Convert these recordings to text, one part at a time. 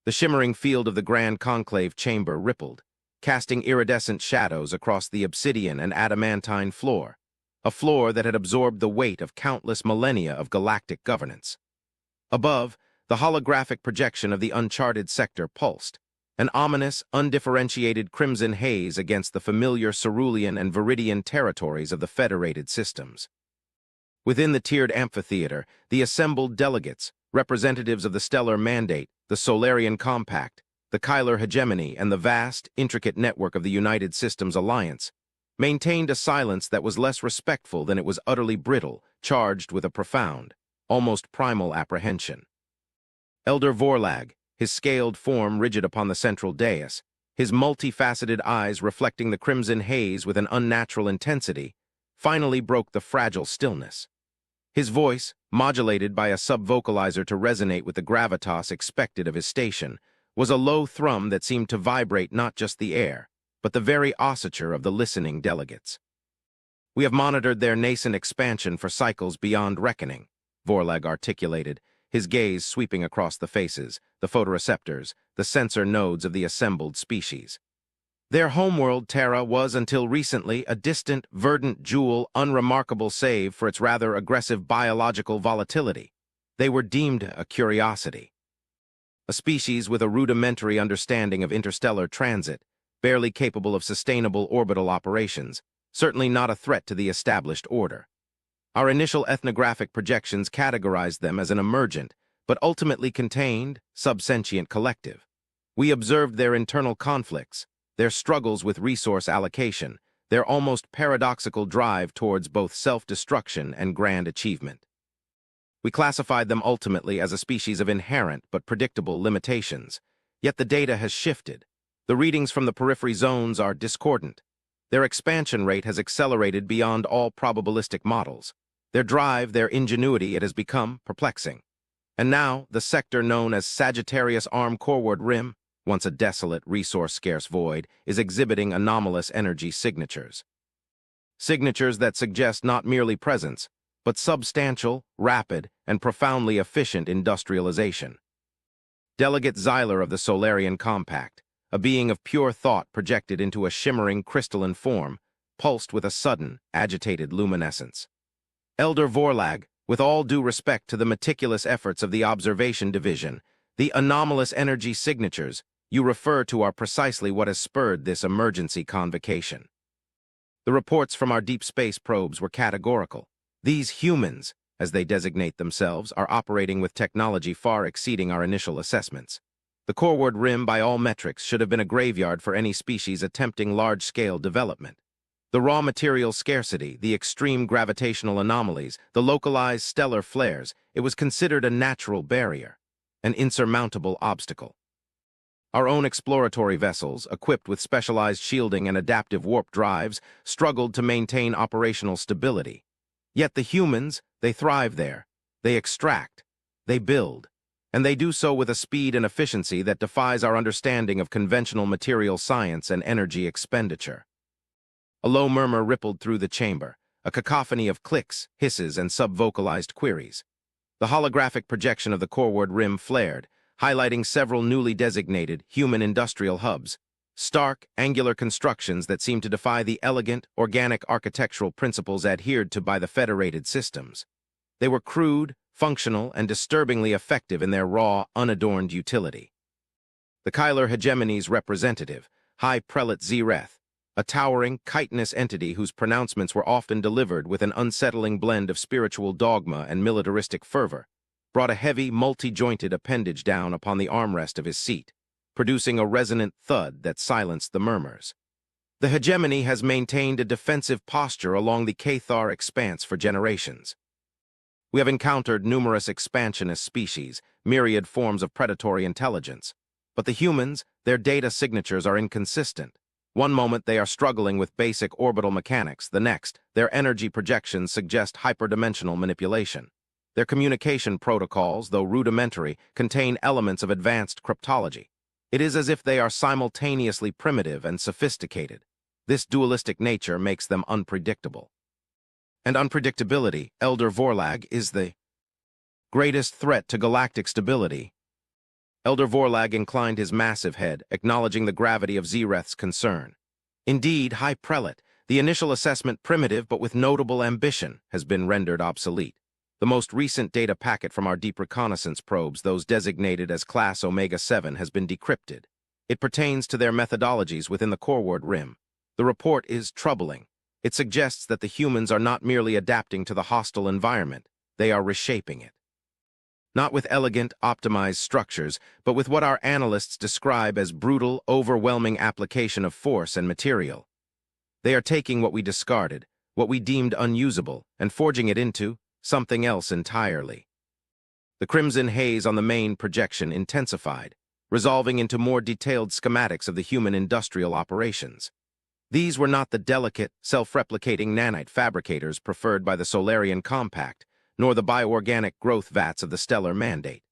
The shimmering field of the Grand Conclave chamber rippled, casting iridescent shadows across the obsidian and adamantine floor, a floor that had absorbed the weight of countless millennia of galactic governance. Above, the holographic projection of the uncharted sector pulsed, an ominous, undifferentiated crimson haze against the familiar cerulean and viridian territories of the federated systems. Within the tiered amphitheater, the assembled delegates, representatives of the stellar mandate, the Solarian Compact, the Kyler hegemony, and the vast, intricate network of the United Systems Alliance, maintained a silence that was less respectful than it was utterly brittle, charged with a profound, almost primal apprehension. Elder Vorlag, his scaled form rigid upon the central dais, his multifaceted eyes reflecting the crimson haze with an unnatural intensity, finally broke the fragile stillness. His voice, modulated by a subvocalizer to resonate with the gravitas expected of his station, was a low thrum that seemed to vibrate not just the air, but the very ossature of the listening delegates. "We have monitored their nascent expansion for cycles beyond reckoning," Vorlag articulated, his gaze sweeping across the faces, the photoreceptors, the sensor nodes of the assembled species. Their homeworld, Terra, was until recently a distant, verdant jewel unremarkable save for its rather aggressive biological volatility. They were deemed a curiosity. A species with a rudimentary understanding of interstellar transit, barely capable of sustainable orbital operations, certainly not a threat to the established order. Our initial ethnographic projections categorized them as an emergent, but ultimately contained, subsentient collective. We observed their internal conflicts, their struggles with resource allocation, their almost paradoxical drive towards both self-destruction and grand achievement. We classified them ultimately as a species of inherent but predictable limitations, yet the data has shifted. The readings from the periphery zones are discordant. Their expansion rate has accelerated beyond all probabilistic models. Their drive, their ingenuity, it has become perplexing. And now, the sector known as Sagittarius Arm Corward Rim, once a desolate, resource-scarce void, is exhibiting anomalous energy signatures. Signatures that suggest not merely presence, but substantial, rapid, and profoundly efficient industrialization. Delegate Xyler of the Solarian Compact, a being of pure thought projected into a shimmering crystalline form, pulsed with a sudden, agitated luminescence. Elder Vorlag, with all due respect to the meticulous efforts of the Observation Division, the anomalous energy signatures you refer to are precisely what has spurred this emergency convocation. The reports from our deep space probes were categorical. These humans, as they designate themselves, are operating with technology far exceeding our initial assessments. The Corward Rim, by all metrics, should have been a graveyard for any species attempting large-scale development. The raw material scarcity, the extreme gravitational anomalies, the localized stellar flares, it was considered a natural barrier, an insurmountable obstacle. Our own exploratory vessels, equipped with specialized shielding and adaptive warp drives, struggled to maintain operational stability. Yet the humans, they thrive there. They extract, they build, and they do so with a speed and efficiency that defies our understanding of conventional material science and energy expenditure. A low murmur rippled through the chamber, a cacophony of clicks, hisses, and subvocalized queries. The holographic projection of the Corward Rim flared, highlighting several newly designated human industrial hubs, stark, angular constructions that seemed to defy the elegant, organic architectural principles adhered to by the federated systems. They were crude, functional, and disturbingly effective in their raw, unadorned utility. The Kyler hegemony's representative, High Prelate Zereth, a towering, chitinous entity whose pronouncements were often delivered with an unsettling blend of spiritual dogma and militaristic fervor, brought a heavy, multi-jointed appendage down upon the armrest of his seat, producing a resonant thud that silenced the murmurs. The hegemony has maintained a defensive posture along the Cathar expanse for generations. We have encountered numerous expansionist species, myriad forms of predatory intelligence, but the humans, their data signatures are inconsistent. One moment they are struggling with basic orbital mechanics, the next, their energy projections suggest hyperdimensional manipulation. Their communication protocols, though rudimentary, contain elements of advanced cryptology. It is as if they are simultaneously primitive and sophisticated. This dualistic nature makes them unpredictable. And unpredictability, Elder Vorlag, is the greatest threat to galactic stability. Elder Vorlag inclined his massive head, acknowledging the gravity of Zereth's concern. Indeed, High Prelate, the initial assessment, primitive but with notable ambition, has been rendered obsolete. The most recent data packet from our deep reconnaissance probes, those designated as Class Omega-7, has been decrypted. It pertains to their methodologies within the Coreward Rim. The report is troubling. It suggests that the humans are not merely adapting to the hostile environment, they are reshaping it. Not with elegant, optimized structures, but with what our analysts describe as brutal, overwhelming application of force and material. They are taking what we discarded, what we deemed unusable, and forging it into something else entirely. The crimson haze on the main projection intensified, resolving into more detailed schematics of the human industrial operations. These were not the delicate, self-replicating nanite fabricators preferred by the Solarian Compact, nor the bioorganic growth vats of the Stellar Mandate.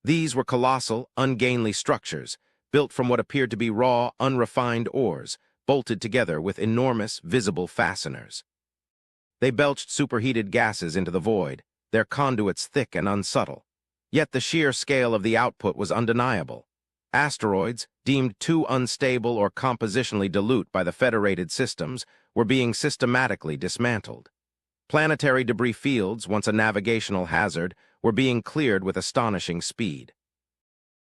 These were colossal, ungainly structures, built from what appeared to be raw, unrefined ores, bolted together with enormous, visible fasteners. They belched superheated gases into the void, their conduits thick and unsubtle. Yet the sheer scale of the output was undeniable. Asteroids, deemed too unstable or compositionally dilute by the federated systems, were being systematically dismantled. Planetary debris fields, once a navigational hazard, were being cleared with astonishing speed.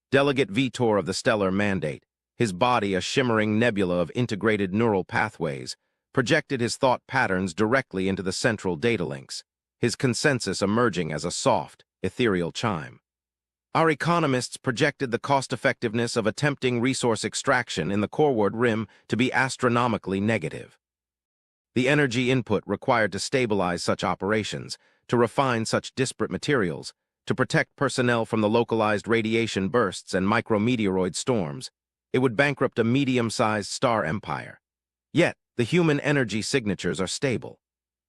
Delegate Vitor of the Stellar Mandate, his body a shimmering nebula of integrated neural pathways, projected his thought patterns directly into the central data links, his consensus emerging as a soft, ethereal chime. Our economists projected the cost-effectiveness of attempting resource extraction in the Coreward Rim to be astronomically negative. The energy input required to stabilize such operations, to refine such disparate materials, to protect personnel from the localized radiation bursts and micrometeoroid storms, it would bankrupt a medium-sized star empire. Yet, the human energy signatures are stable.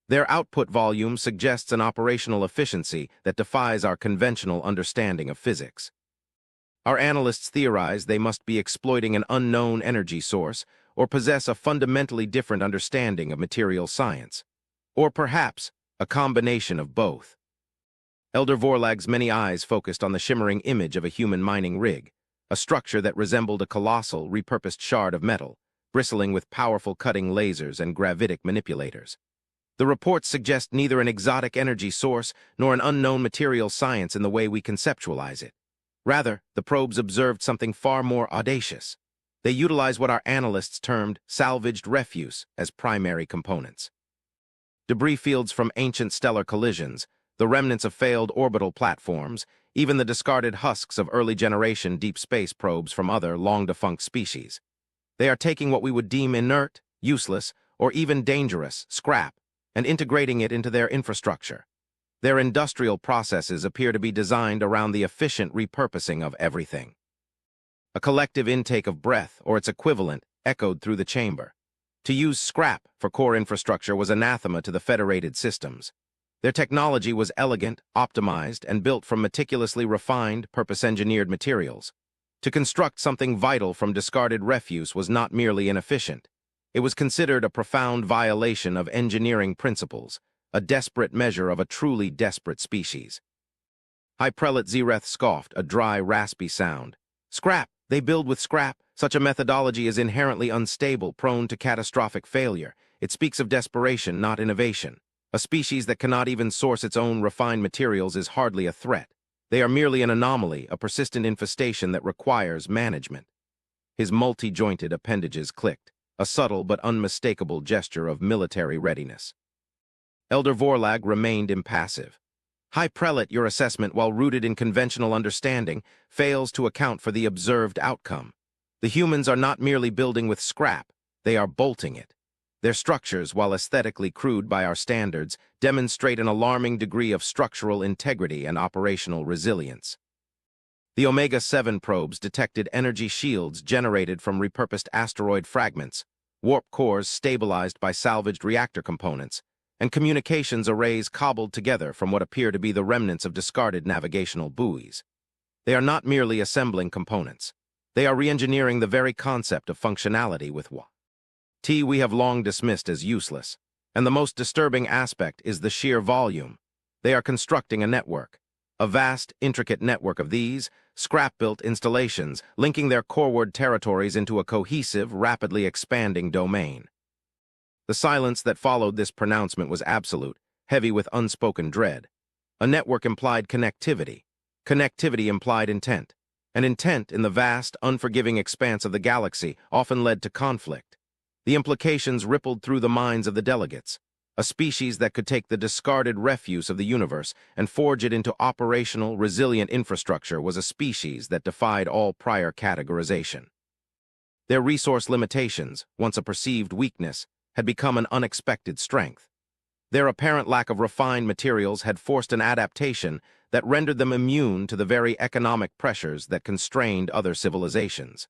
Their output volume suggests an operational efficiency that defies our conventional understanding of physics. Our analysts theorize they must be exploiting an unknown energy source or possess a fundamentally different understanding of material science. Or perhaps, a combination of both. Elder Vorlag's many eyes focused on the shimmering image of a human mining rig, a structure that resembled a colossal, repurposed shard of metal, bristling with powerful cutting lasers and gravitic manipulators. The reports suggest neither an exotic energy source nor an unknown material science in the way we conceptualize it. Rather, the probes observed something far more audacious. They utilize what our analysts termed salvaged refuse as primary components. Debris fields from ancient stellar collisions, the remnants of failed orbital platforms, even the discarded husks of early-generation deep space probes from other long-defunct species. They are taking what we would deem inert, useless, or even dangerous, scrap, and integrating it into their infrastructure. Their industrial processes appear to be designed around the efficient repurposing of everything. A collective intake of breath, or its equivalent, echoed through the chamber. To use scrap for core infrastructure was anathema to the federated systems. Their technology was elegant, optimized, and built from meticulously refined, purpose-engineered materials. To construct something vital from discarded refuse was not merely inefficient. It was considered a profound violation of engineering principles, a desperate measure of a truly desperate species. High Prelate Zereth scoffed, a dry, raspy sound. Scrap! They build with scrap. Such a methodology is inherently unstable, prone to catastrophic failure. It speaks of desperation, not innovation. A species that cannot even source its own refined materials is hardly a threat. They are merely an anomaly, a persistent infestation that requires management. His multi-jointed appendages clicked, a subtle but unmistakable gesture of military readiness. Elder Vorlag remained impassive. High Prelate, your assessment, while rooted in conventional understanding, fails to account for the observed outcome. The humans are not merely building with scrap, they are bolting it. Their structures, while aesthetically crude by our standards, demonstrate an alarming degree of structural integrity and operational resilience. The Omega-7 probes detected energy shields generated from repurposed asteroid fragments, warp cores stabilized by salvaged reactor components, and communications arrays cobbled together from what appear to be the remnants of discarded navigational buoys. They are not merely assembling components. They are re-engineering the very concept of functionality with what we have long dismissed as useless. And the most disturbing aspect is the sheer volume. They are constructing a network. A vast, intricate network of these, scrap-built installations, linking their coreward territories into a cohesive, rapidly expanding domain. The silence that followed this pronouncement was absolute, heavy with unspoken dread. A network implied connectivity. Connectivity implied intent. And intent in the vast, unforgiving expanse of the galaxy often led to conflict. The implications rippled through the minds of the delegates. A species that could take the discarded refuse of the universe and forge it into operational, resilient infrastructure was a species that defied all prior categorization. Their resource limitations, once a perceived weakness, had become an unexpected strength. Their apparent lack of refined materials had forced an adaptation that rendered them immune to the very economic pressures that constrained other civilizations.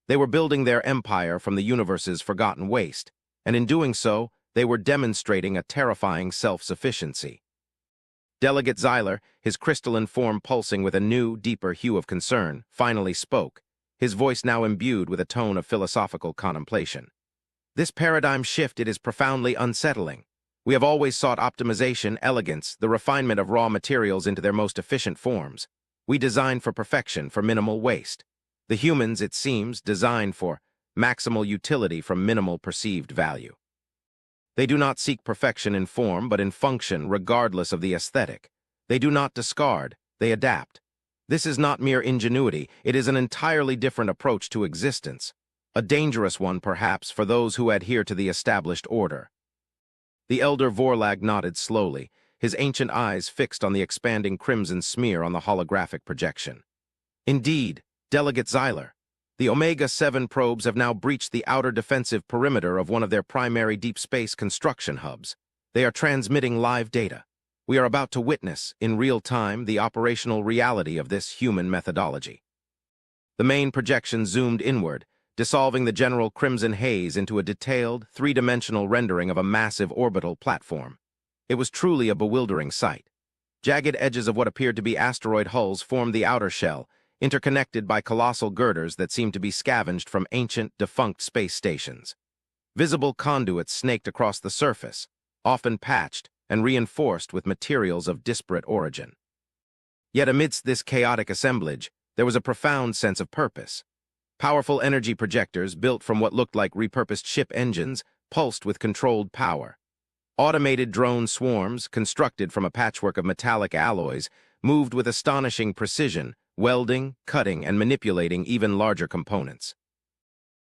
They were building their empire from the universe's forgotten waste, and in doing so, they were demonstrating a terrifying self-sufficiency. Delegate Xyler, his crystalline form pulsing with a new, deeper hue of concern, finally spoke, his voice now imbued with a tone of philosophical contemplation. This paradigm shift, it is profoundly unsettling. We have always sought optimization, elegance, the refinement of raw materials into their most efficient forms. We design for perfection, for minimal waste. The humans, it seems, design for maximal utility from minimal perceived value. They do not seek perfection in form, but in function, regardless of the aesthetic. They do not discard, they adapt. This is not mere ingenuity, it is an entirely different approach to existence. A dangerous one, perhaps, for those who adhere to the established order. The elder Vorlag nodded slowly, his ancient eyes fixed on the expanding crimson smear on the holographic projection. Indeed, Delegate Xyler, the Omega-7 probes have now breached the outer defensive perimeter of one of their primary deep space construction hubs. They are transmitting live data. We are about to witness, in real time, the operational reality of this human methodology. The main projection zoomed inward, dissolving the general crimson haze into a detailed, three-dimensional rendering of a massive orbital platform. It was truly a bewildering sight. Jagged edges of what appeared to be asteroid hulls formed the outer shell, interconnected by colossal girders that seemed to be scavenged from ancient, defunct space stations. Visible conduits snaked across the surface, often patched and reinforced with materials of disparate origin. Yet amidst this chaotic assemblage, there was a profound sense of purpose. Powerful energy projectors built from what looked like repurposed ship engines pulsed with controlled power. Automated drone swarms, constructed from a patchwork of metallic alloys, moved with astonishing precision, welding, cutting, and manipulating even larger components.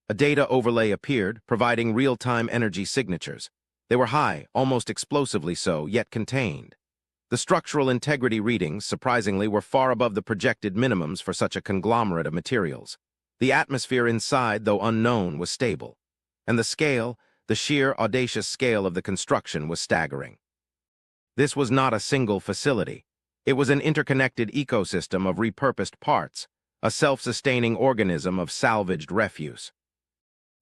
A data overlay appeared, providing real-time energy signatures. They were high, almost explosively so, yet contained. The structural integrity readings, surprisingly, were far above the projected minimums for such a conglomerate of materials. The atmosphere inside, though unknown, was stable. And the scale, the sheer, audacious scale of the construction was staggering. This was not a single facility. It was an interconnected ecosystem of repurposed parts, a self-sustaining organism of salvaged refuse.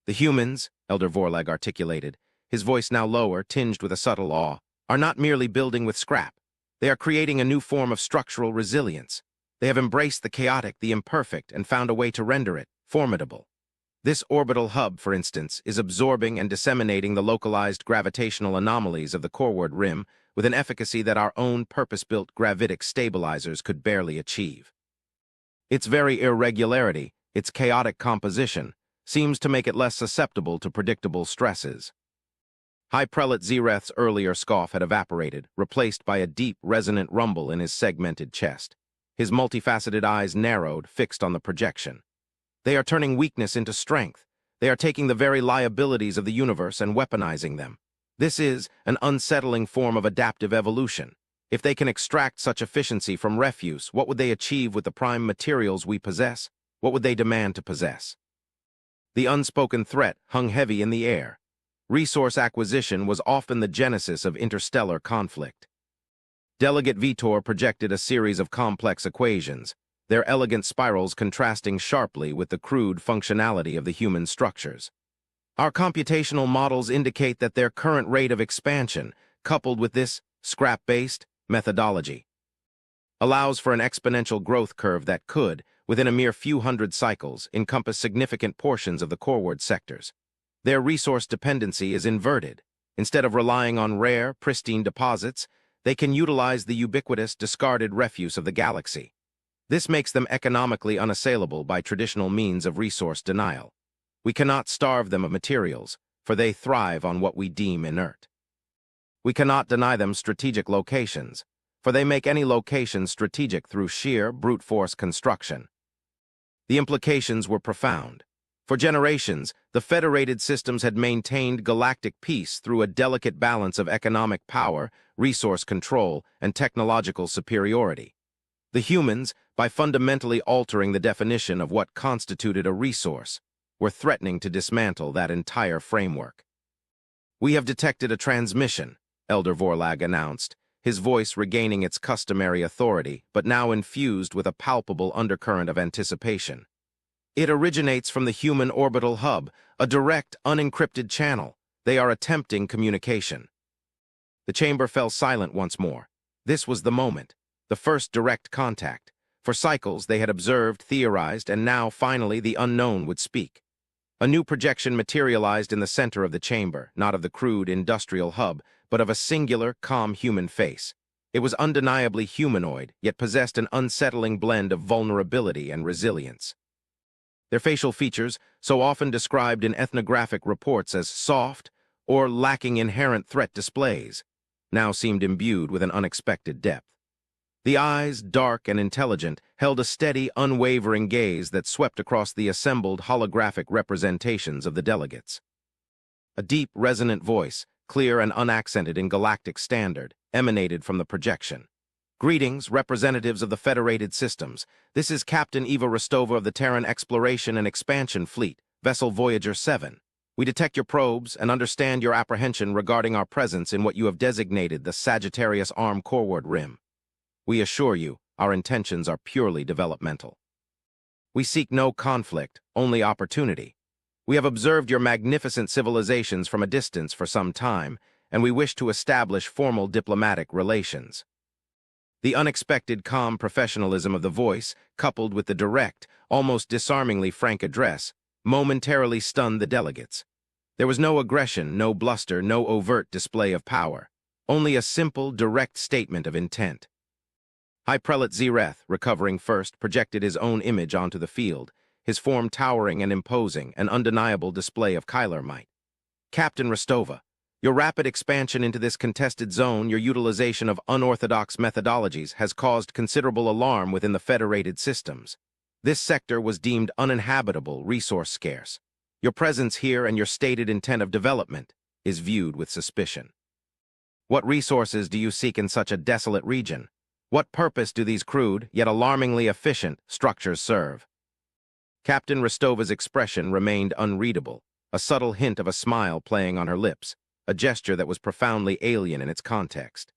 The humans, Elder Vorlag articulated, his voice now lower, tinged with a subtle awe, are not merely building with scrap. They are creating a new form of structural resilience. They have embraced the chaotic, the imperfect, and found a way to render it formidable. This orbital hub, for instance, is absorbing and disseminating the localized gravitational anomalies of the coreward rim with an efficacy that our own purpose-built gravitic stabilizers could barely achieve. Its very irregularity, its chaotic composition, seems to make it less susceptible to predictable stresses. High Prelate Zereth's earlier scoff had evaporated, replaced by a deep, resonant rumble in his segmented chest. His multifaceted eyes narrowed, fixed on the projection. They are turning weakness into strength. They are taking the very liabilities of the universe and weaponizing them. This is an unsettling form of adaptive evolution. If they can extract such efficiency from refuse, what would they achieve with the prime materials we possess? What would they demand to possess? The unspoken threat hung heavy in the air. Resource acquisition was often the genesis of interstellar conflict. Delegate Vitor projected a series of complex equations, their elegant spirals contrasting sharply with the crude functionality of the human structures. Our computational models indicate that their current rate of expansion, coupled with this scrap-based methodology, allows for an exponential growth curve that could, within a mere few hundred cycles, encompass significant portions of the coreward sectors. Their resource dependency is inverted. Instead of relying on rare, pristine deposits, they can utilize the ubiquitous, discarded refuse of the galaxy. This makes them economically unassailable by traditional means of resource denial. We cannot starve them of materials, for they thrive on what we deem inert. We cannot deny them strategic locations, for they make any location strategic through sheer brute force construction. The implications were profound. For generations, the federated systems had maintained galactic peace through a delicate balance of economic power, resource control, and technological superiority. The humans, by fundamentally altering the definition of what constituted a resource, were threatening to dismantle that entire framework. "We have detected a transmission," Elder Vorlag announced, his voice regaining its customary authority, but now infused with a palpable undercurrent of anticipation. "It originates from the human orbital hub, a direct, unencrypted channel. They are attempting communication." The chamber fell silent once more. This was the moment, the first direct contact. For cycles they had observed, theorized, and now, finally, the unknown would speak. A new projection materialized in the center of the chamber, not of the crude industrial hub, but of a singular, calm human face. It was undeniably humanoid, yet possessed an unsettling blend of vulnerability and resilience. Their facial features, so often described in ethnographic reports as soft or lacking inherent threat displays, now seemed imbued with an unexpected depth. The eyes, dark and intelligent, held a steady, unwavering gaze that swept across the assembled holographic representations of the delegates. A deep, resonant voice, clear and unaccented in galactic standard, emanated from the projection. "Greetings, representatives of the Federated Systems. This is Captain Eva Rostova of the Terran Exploration and Expansion Fleet, vessel Voyager 7. We detect your probes and understand your apprehension regarding our presence in what you have designated the Sagittarius Arm Coreward Rim. We assure you, our intentions are purely developmental. We seek no conflict, only opportunity. We have observed your magnificent civilizations from a distance for some time, and we wish to establish formal diplomatic relations." The unexpected calm professionalism of the voice, coupled with the direct, almost disarmingly frank address, momentarily stunned the delegates. There was no aggression, no bluster, no overt display of power, only a simple, direct statement of intent. High Prelate Zereth, recovering first, projected his own image onto the field, his form towering and imposing, an undeniable display of Kyler might. "Captain Rostova, your rapid expansion into this contested zone, your utilization of unorthodox methodologies has caused considerable alarm within the federated systems. This sector was deemed uninhabitable, resource scarce. Your presence here and your stated intent of development is viewed with suspicion. What resources do you seek in such a desolate region? What purpose do these crude, yet alarmingly efficient, structures serve?" Captain Rostova's expression remained unreadable, a subtle hint of a smile playing on her lips, a gesture that was profoundly alien in its context.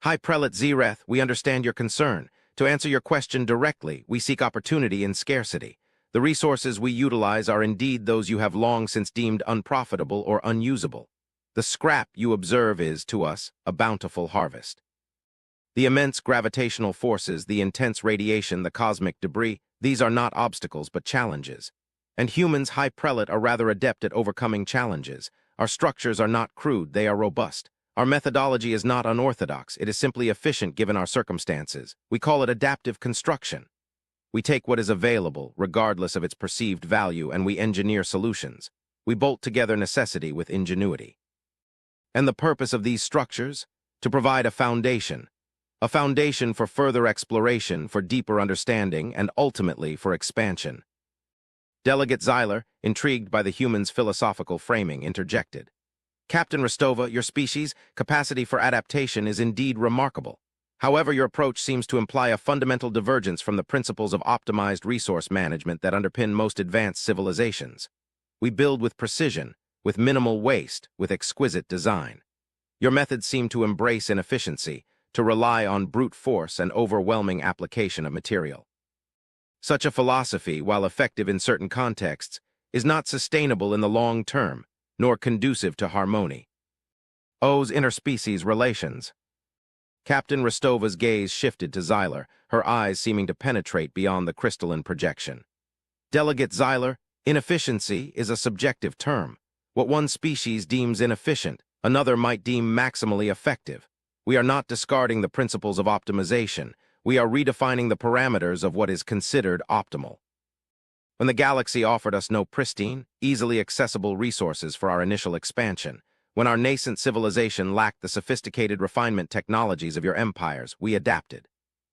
"High Prelate Zereth, we understand your concern. To answer your question directly, we seek opportunity in scarcity. The resources we utilize are indeed those you have long since deemed unprofitable or unusable. The scrap you observe is, to us, a bountiful harvest. The immense gravitational forces, the intense radiation, the cosmic debris, these are not obstacles but challenges. And humans, High Prelate, are rather adept at overcoming challenges. Our structures are not crude, they are robust. Our methodology is not unorthodox, it is simply efficient given our circumstances. We call it adaptive construction. We take what is available, regardless of its perceived value, and we engineer solutions. We bolt together necessity with ingenuity. And the purpose of these structures? To provide a foundation for further exploration, for deeper understanding, and ultimately for expansion." Delegate Zeiler, intrigued by the human's philosophical framing, interjected. "Captain Rostova, your species' capacity for adaptation is indeed remarkable. However, your approach seems to imply a fundamental divergence from the principles of optimized resource management that underpin most advanced civilizations. We build with precision, with minimal waste, with exquisite design. Your methods seem to embrace inefficiency, to rely on brute force and overwhelming application of material. Such a philosophy, while effective in certain contexts, is not sustainable in the long term, nor conducive to harmony. O's interspecies relations." Captain Rostova's gaze shifted to Zeiler, her eyes seeming to penetrate beyond the crystalline projection. "Delegate Zeiler, inefficiency is a subjective term. What one species deems inefficient, another might deem maximally effective. We are not discarding the principles of optimization. We are redefining the parameters of what is considered optimal. When the galaxy offered us no pristine, easily accessible resources for our initial expansion, when our nascent civilization lacked the sophisticated refinement technologies of your empires, we adapted.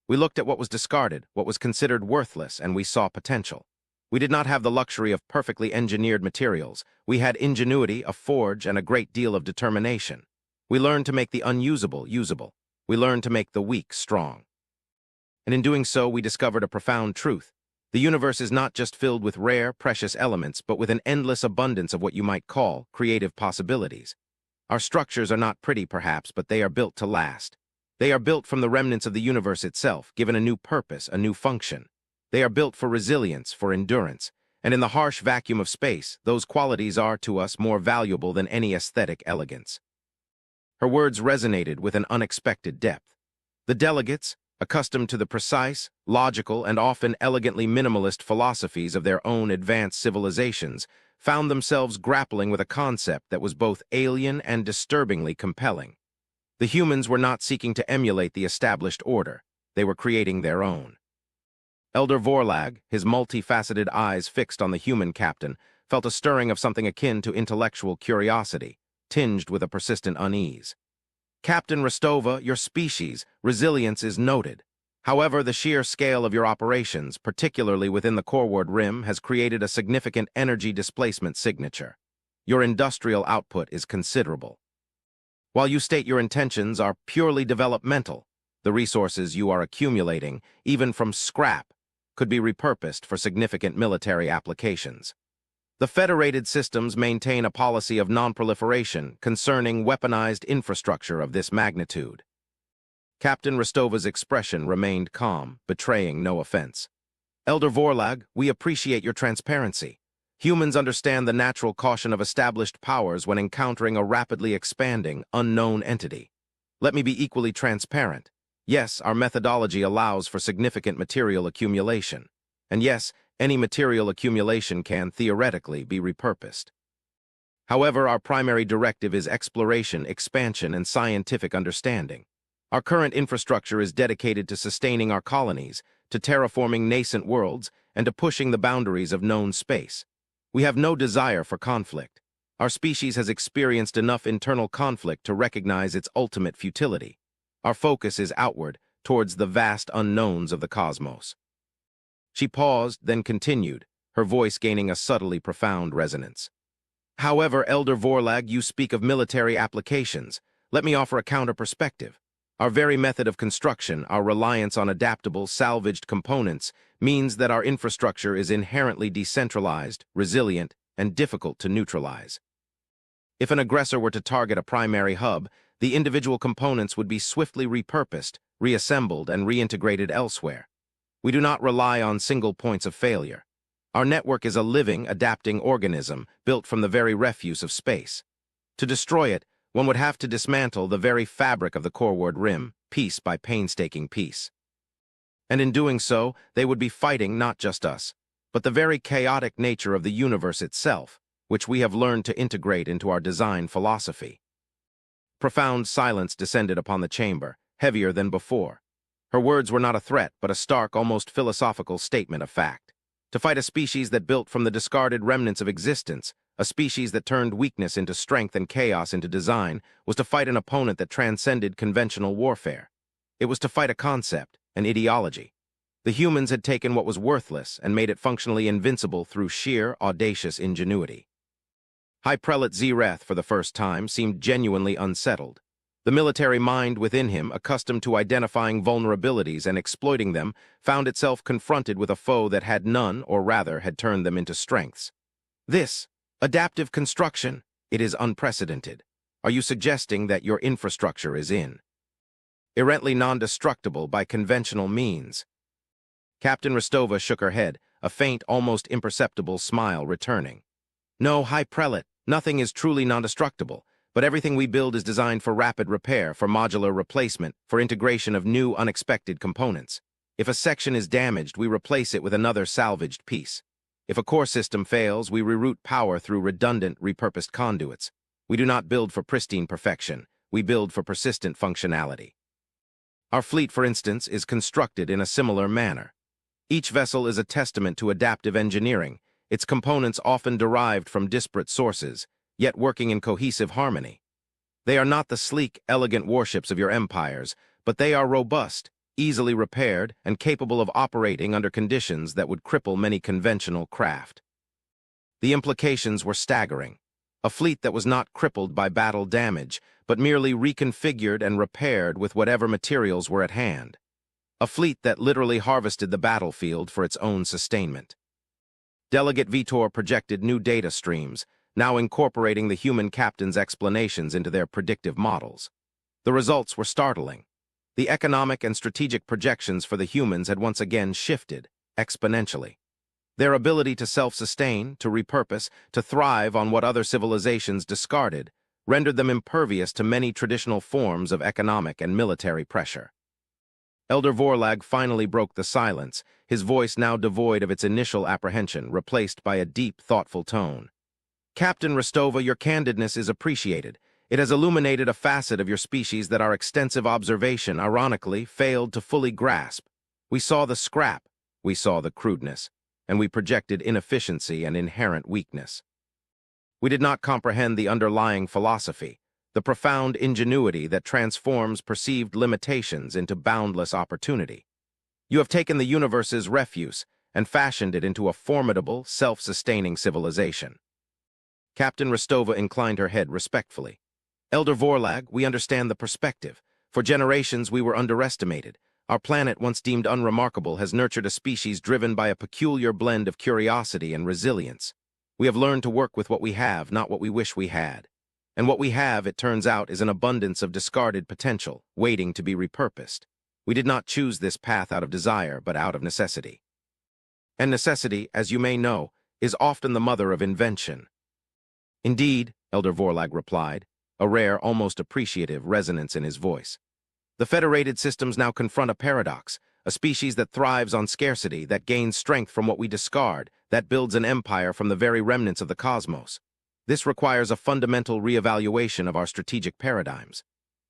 We looked at what was discarded, what was considered worthless, and we saw potential. We did not have the luxury of perfectly engineered materials. We had ingenuity, a forge, and a great deal of determination. We learned to make the unusable usable. We learned to make the weak strong. And in doing so, we discovered a profound truth. The universe is not just filled with rare, precious elements, but with an endless abundance of what you might call creative possibilities. Our structures are not pretty, perhaps, but they are built to last. They are built from the remnants of the universe itself, given a new purpose, a new function. They are built for resilience, for endurance, and in the harsh vacuum of space, those qualities are to us more valuable than any aesthetic elegance. Her words resonated with an unexpected depth. The delegates, accustomed to the precise, logical, and often elegantly minimalist philosophies of their own advanced civilizations, found themselves grappling with a concept that was both alien and disturbingly compelling. The humans were not seeking to emulate the established order. They were creating their own. Elder Vorlag, his multifaceted eyes fixed on the human captain, felt a stirring of something akin to intellectual curiosity, tinged with a persistent unease. Captain Rostova, your species, resilience is noted. However, the sheer scale of your operations, particularly within the Corward Rim, has created a significant energy displacement signature. Your industrial output is considerable. While you state your intentions are purely developmental, the resources you are accumulating, even from scrap, could be repurposed for significant military applications. The federated systems maintain a policy of non-proliferation concerning weaponized infrastructure of this magnitude. Captain Rostova's expression remained calm, betraying no offense. Elder Vorlag, we appreciate your transparency. Humans understand the natural caution of established powers when encountering a rapidly expanding, unknown entity. Let me be equally transparent. Yes, our methodology allows for significant material accumulation. And yes, any material accumulation can, theoretically, be repurposed. However, our primary directive is exploration, expansion, and scientific understanding. Our current infrastructure is dedicated to sustaining our colonies, to terraforming nascent worlds, and to pushing the boundaries of known space. We have no desire for conflict. Our species has experienced enough internal conflict to recognize its ultimate futility. Our focus is outward, towards the vast unknowns of the cosmos. She paused, then continued, her voice gaining a subtly profound resonance. However, Elder Vorlag, you speak of military applications. Let me offer a counter-perspective. Our very method of construction, our reliance on adaptable, salvaged components, means that our infrastructure is inherently decentralized, resilient, and difficult to neutralize. If an aggressor were to target a primary hub, the individual components would be swiftly repurposed, reassembled, and reintegrated elsewhere. We do not rely on single points of failure. Our network is a living, adapting organism built from the very refuse of space. To destroy it, one would have to dismantle the very fabric of the Corward Rim, piece by painstaking piece. And in doing so, they would be fighting not just us, but the very chaotic nature of the universe itself, which we have learned to integrate into our design philosophy. Profound silence descended upon the chamber, heavier than before. Her words were not a threat, but a stark, almost philosophical statement of fact. To fight a species that built from the discarded remnants of existence, a species that turned weakness into strength and chaos into design, was to fight an opponent that transcended conventional warfare. It was to fight a concept, an ideology. The humans had taken what was worthless and made it functionally invincible through sheer, audacious ingenuity. High Prelate Zereth, for the first time, seemed genuinely unsettled. The military mind within him, accustomed to identifying vulnerabilities and exploiting them, found itself confronted with a foe that had none, or rather had turned them into strengths. This, adaptive construction, it is unprecedented. Are you suggesting that your infrastructure is inherently non-destructible by conventional means? Captain Rostova shook her head, a faint, almost imperceptible smile returning. No, High Prelate, nothing is truly non-destructible. But everything we build is designed for rapid repair, for modular replacement, for integration of new, unexpected components. If a section is damaged, we replace it with another salvaged piece. If a core system fails, we reroute power through redundant, repurposed conduits. We do not build for pristine perfection. we build for persistent functionality. Our fleet, for instance, is constructed in a similar manner. Each vessel is a testament to adaptive engineering, its components often derived from disparate sources, yet working in cohesive harmony. They are not the sleek, elegant warships of your empires, but they are robust, easily repaired, and capable of operating under conditions that would cripple many conventional craft. The implications were staggering. A fleet that was not crippled by battle damage, but merely reconfigured and repaired with whatever materials were at hand. A fleet that literally harvested the battlefield for its own sustainment. Delegate Vitor projected new data streams, now incorporating the human captain's explanations into their predictive models. The results were startling. The economic and strategic projections for the humans had once again shifted, exponentially. Their ability to self-sustain, to repurpose, to thrive on what other civilizations discarded, rendered them impervious to many traditional forms of economic and military pressure. Elder Vorlag finally broke the silence, his voice now devoid of its initial apprehension, replaced by a deep, thoughtful tone. Captain Rostova, your candidness is appreciated. It has illuminated a facet of your species that our extensive observation, ironically, failed to fully grasp. We saw the scrap, we saw the crudeness, and we projected inefficiency and inherent weakness. We did not comprehend the underlying philosophy, the profound ingenuity that transforms perceived limitations into boundless opportunity. You have taken the universe's refuse and fashioned it into a formidable, self-sustaining civilization. Captain Rostova inclined her head respectfully. Elder Vorlag, we understand the perspective. For generations we were underestimated. Our planet, once deemed unremarkable, has nurtured a species driven by a peculiar blend of curiosity and resilience. We have learned to work with what we have, not what we wish we had. And what we have, it turns out, is an abundance of discarded potential, waiting to be repurposed. We did not choose this path out of desire, but out of necessity. And necessity, as you may know, is often the mother of invention. Indeed, Elder Vorlag replied, a rare, almost appreciative resonance in his voice. The federated systems now confront a paradox, a species that thrives on scarcity, that gains strength from what we discard, that builds an empire from the very remnants of the cosmos. This requires a fundamental reevaluation of our strategic paradigms.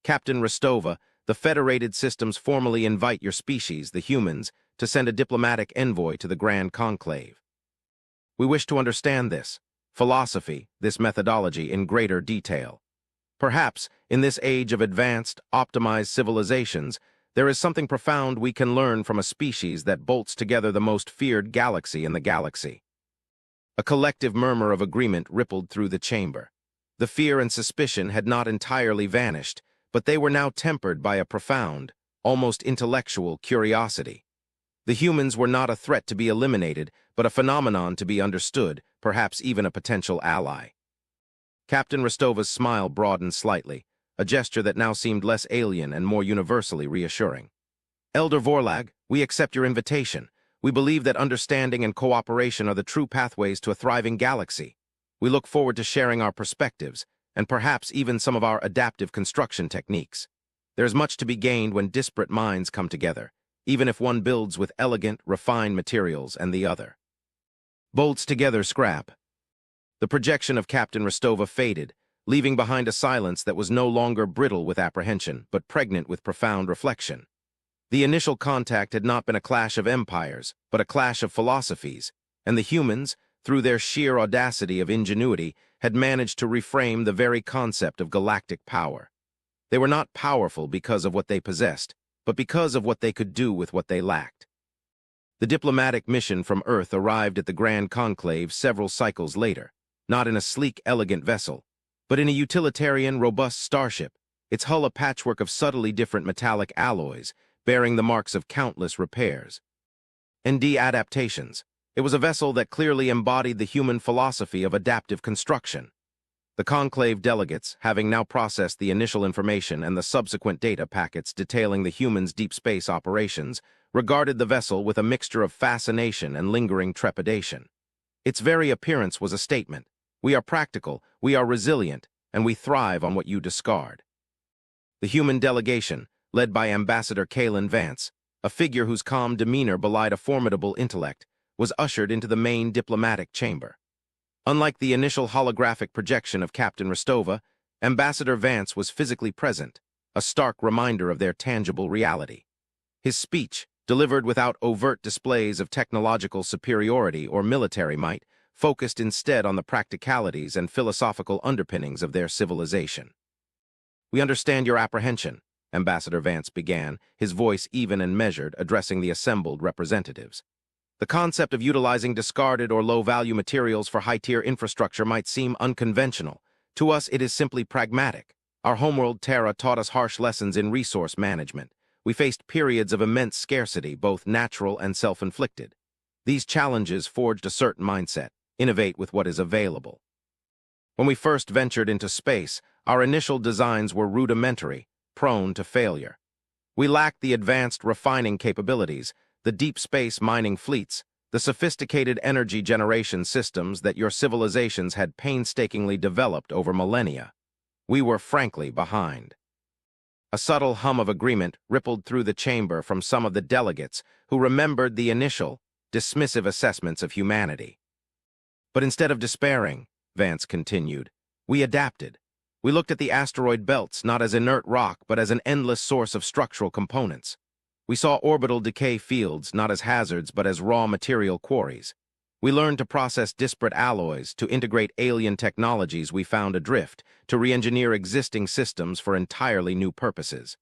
Captain Rostova, the federated systems formally invite your species, the humans, to send a diplomatic envoy to the Grand Conclave. We wish to understand this philosophy, this methodology in greater detail. Perhaps, in this age of advanced, optimized civilizations, there is something profound we can learn from a species that bolts together the most feared galaxy in the galaxy. A collective murmur of agreement rippled through the chamber. The fear and suspicion had not entirely vanished, but they were now tempered by a profound, almost intellectual curiosity. The humans were not a threat to be eliminated, but a phenomenon to be understood, perhaps even a potential ally. Captain Rostova's smile broadened slightly, a gesture that now seemed less alien and more universally reassuring. Elder Vorlag, we accept your invitation. We believe that understanding and cooperation are the true pathways to a thriving galaxy. We look forward to sharing our perspectives, and perhaps even some of our adaptive construction techniques. There is much to be gained when disparate minds come together, even if one builds with elegant, refined materials and the other bolts together scrap. The projection of Captain Rostova faded, leaving behind a silence that was no longer brittle with apprehension, but pregnant with profound reflection. The initial contact had not been a clash of empires, but a clash of philosophies, and the humans, through their sheer audacity of ingenuity, had managed to reframe the very concept of galactic power. They were not powerful because of what they possessed, but because of what they could do with what they lacked. The diplomatic mission from Earth arrived at the Grand Conclave several cycles later, not in a sleek, elegant vessel, but in a utilitarian, robust starship, its hull a patchwork of subtly different metallic alloys, bearing the marks of countless repairs and adaptations. It was a vessel that clearly embodied the human philosophy of adaptive construction. The conclave delegates, having now processed the initial information and the subsequent data packets detailing the humans' deep space operations, regarded the vessel with a mixture of fascination and lingering trepidation. Its very appearance was a statement. We are practical, we are resilient, and we thrive on what you discard. The human delegation, led by Ambassador Kalen Vance, a figure whose calm demeanor belied a formidable intellect, was ushered into the main diplomatic chamber. Unlike the initial holographic projection of Captain Rostova, Ambassador Vance was physically present, a stark reminder of their tangible reality. His speech, delivered without overt displays of technological superiority or military might, focused instead on the practicalities and philosophical underpinnings of their civilization. "We understand your apprehension," Ambassador Vance began, his voice even and measured, addressing the assembled representatives. "The concept of utilizing discarded or low-value materials for high-tier infrastructure might seem unconventional. To us, it is simply pragmatic. Our homeworld Terra taught us harsh lessons in resource management. We faced periods of immense scarcity, both natural and self-inflicted. These challenges forged a certain mindset: innovate with what is available. When we first ventured into space, our initial designs were rudimentary, prone to failure. We lacked the advanced refining capabilities, the deep space mining fleets, the sophisticated energy generation systems that your civilizations had painstakingly developed over millennia. We were frankly behind." A subtle hum of agreement rippled through the chamber from some of the delegates who remembered the initial, dismissive assessments of humanity. "But instead of despairing," Vance continued, "we adapted. We looked at the asteroid belts not as inert rock but as an endless source of structural components. We saw orbital decay fields not as hazards but as raw material quarries. We learned to process disparate alloys, to integrate alien technologies we found adrift, to re-engineer existing systems for entirely new purposes.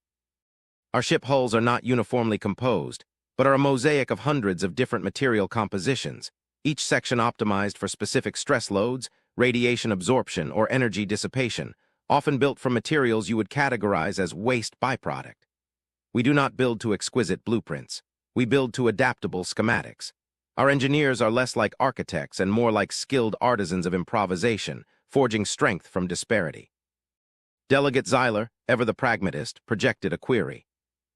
Our ship hulls are not uniformly composed, but are a mosaic of hundreds of different material compositions, each section optimized for specific stress loads, radiation absorption, or energy dissipation, often built from materials you would categorize as waste byproduct. We do not build to exquisite blueprints. We build to adaptable schematics. Our engineers are less like architects and more like skilled artisans of improvisation, forging strength from disparity." Delegate Zeiler, ever the pragmatist, projected a query.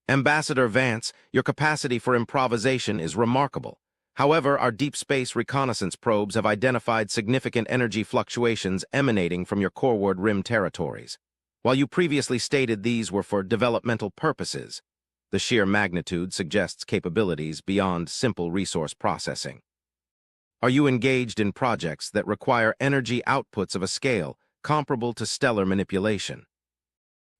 "Ambassador Vance, your capacity for improvisation is remarkable. However, our deep space reconnaissance probes have identified significant energy fluctuations emanating from your coreward rim territories. While you previously stated these were for developmental purposes, the sheer magnitude suggests capabilities beyond simple resource processing. Are you engaged in projects that require energy outputs of a scale comparable to stellar manipulation?"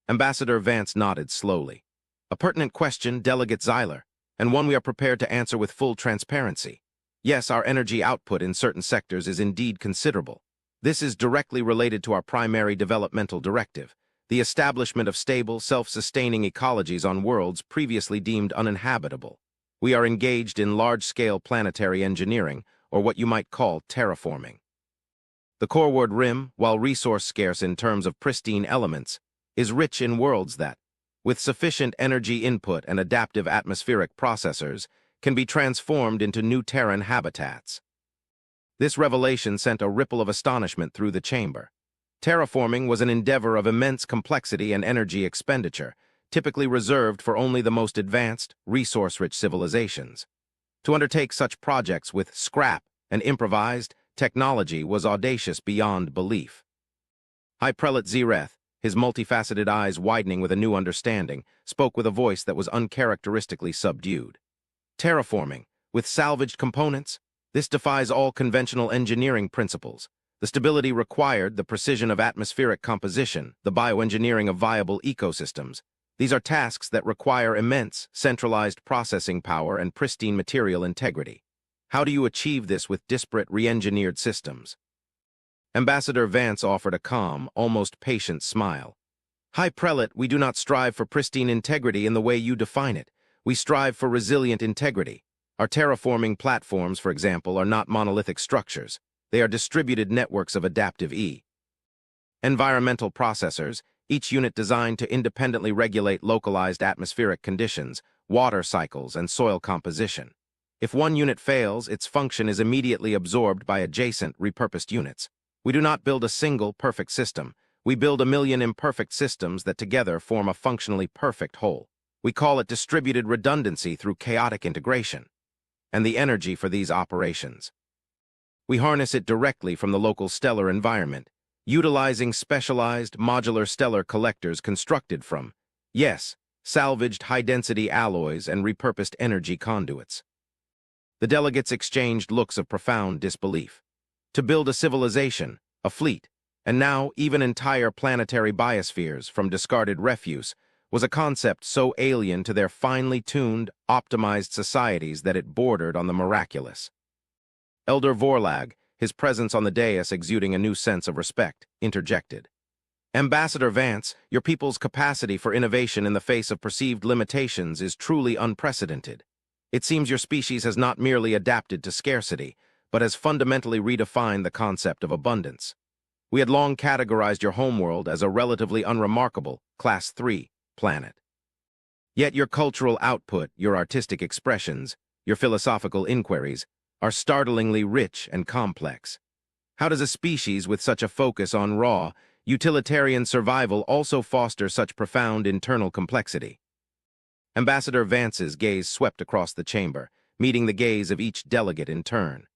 Ambassador Vance nodded slowly. "A pertinent question, Delegate Zeiler, and one we are prepared to answer with full transparency. Yes, our energy output in certain sectors is indeed considerable. This is directly related to our primary developmental directive, the establishment of stable, self-sustaining ecologies on worlds previously deemed uninhabitable. We are engaged in large-scale planetary engineering, or what you might call terraforming. The coreward rim, while resource-scarce in terms of pristine elements, is rich in worlds that, with sufficient energy input and adaptive atmospheric processors, can be transformed into new Terran habitats." This revelation sent a ripple of astonishment through the chamber. Terraforming was an endeavor of immense complexity and energy expenditure, typically reserved for only the most advanced, resource-rich civilizations. To undertake such projects with scrap and improvised technology was audacious beyond belief. High Prelate Zereth, his multifaceted eyes widening with a new understanding, spoke with a voice that was uncharacteristically subdued. "Terraforming, with salvaged components? This defies all conventional engineering principles. The stability required, the precision of atmospheric composition, the bioengineering of viable ecosystems. These are tasks that require immense, centralized processing power and pristine material integrity. How do you achieve this with disparate re-engineered systems?" Ambassador Vance offered a calm, almost patient smile. "High Prelate, we do not strive for pristine integrity in the way you define it. We strive for resilient integrity. Our terraforming platforms, for example, are not monolithic structures. They are distributed networks of adaptive environmental processors, each unit designed to independently regulate localized atmospheric conditions, water cycles, and soil composition. If one unit fails, its function is immediately absorbed by adjacent, repurposed units. We do not build a single, perfect system. We build a million imperfect systems that together form a functionally perfect whole. We call it distributed redundancy through chaotic integration. And the energy for these operations, we harness it directly from the local stellar environment, utilizing specialized modular stellar collectors constructed from, yes, salvaged high-density alloys and repurposed energy conduits." The delegates exchanged looks of profound disbelief. To build a civilization, a fleet, And now, even entire planetary biospheres from discarded refuse was a concept so alien to their finely tuned, optimized societies that it bordered on the miraculous. Elder Vorlag, his presence on the dais exuding a new sense of respect, interjected. Ambassador Vance, your people's capacity for innovation in the face of perceived limitations is truly unprecedented. It seems your species has not merely adapted to scarcity, but has fundamentally redefined the concept of abundance. We had long categorized your homeworld as a relatively unremarkable, Class 3, planet. Yet your cultural output, your artistic expressions, your philosophical inquiries, are startlingly rich and complex. How does a species with such a focus on raw, utilitarian survival also foster such profound internal complexity? Ambassador Vance's gaze swept across the chamber, meeting the gaze of each delegate in turn.